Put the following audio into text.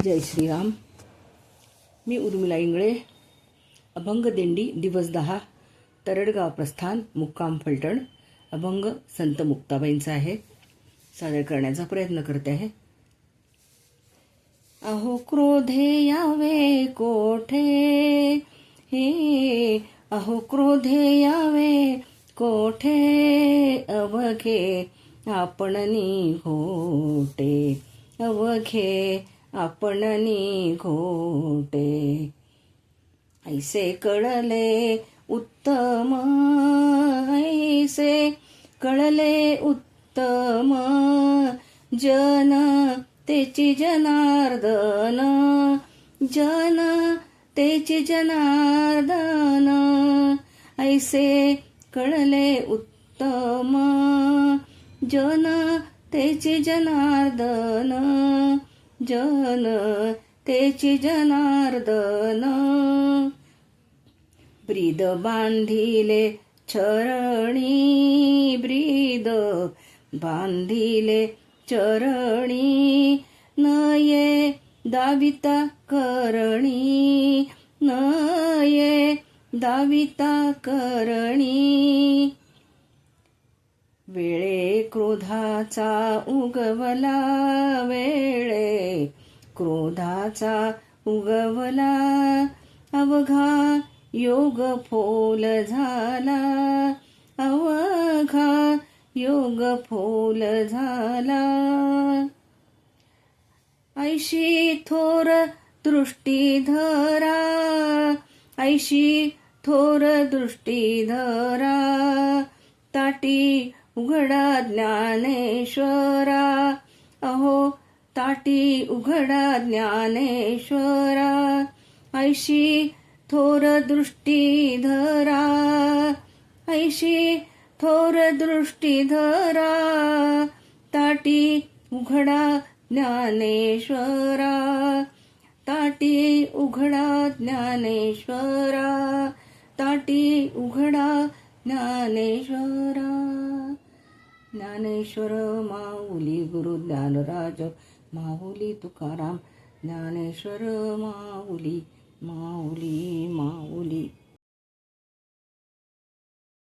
जय श्रीराम. मी उर्मिला इंगळे. अभंग दिंडी दिवस 10 तरडगाव प्रस्थान मुक्काम फलटण. अभंग संत मुक्ताबाईंचा आहे. सादर करण्याचा प्रयत्न करते आहे. अहो क्रोधे यावे कोठे हे, अहो क्रोधे यावे कोठे, अवघे आपणनी घोटे, अवघे आपणनी घोटे. ऐसे कळले उत्तम, ऐसे कळले उत्तम, जन तेची जनार्दन, जन तेची जनार्दन. ऐसे कळले उत्तम, जन तेची जनार्दन, जन तेची जनार्दन. ब्रीद बांधिले चरणी, ब्रीद बांधिले चरणी, नये दाविता करणी, नये दाविता करणी. वेळे क्रोधाचा उगवला, वेळे क्रोधाचा उगवला, अवघा योग फोल झाला, अवघा योग फोल झाला. ऐशी थोर दृष्टी धरा, ऐशी थोर दृष्टी धरा, ताटी उघडा ज्ञानेश्वरा, अहो ताटी उघडा ज्ञानेश्वरा. ऐशी थोर दृष्टी धरा, ऐशी थोर दृष्टी धरा, ताटी उघडा ज्ञानेश्वरा, ताटी उघडा ज्ञानेश्वरा, ताटी उघडा ज्ञानेश्वरा. ज्ञानेश्वर माऊली गुरु ज्ञानराज माऊली तुकाराम, ज्ञानेश्वर माऊली माऊली माऊली.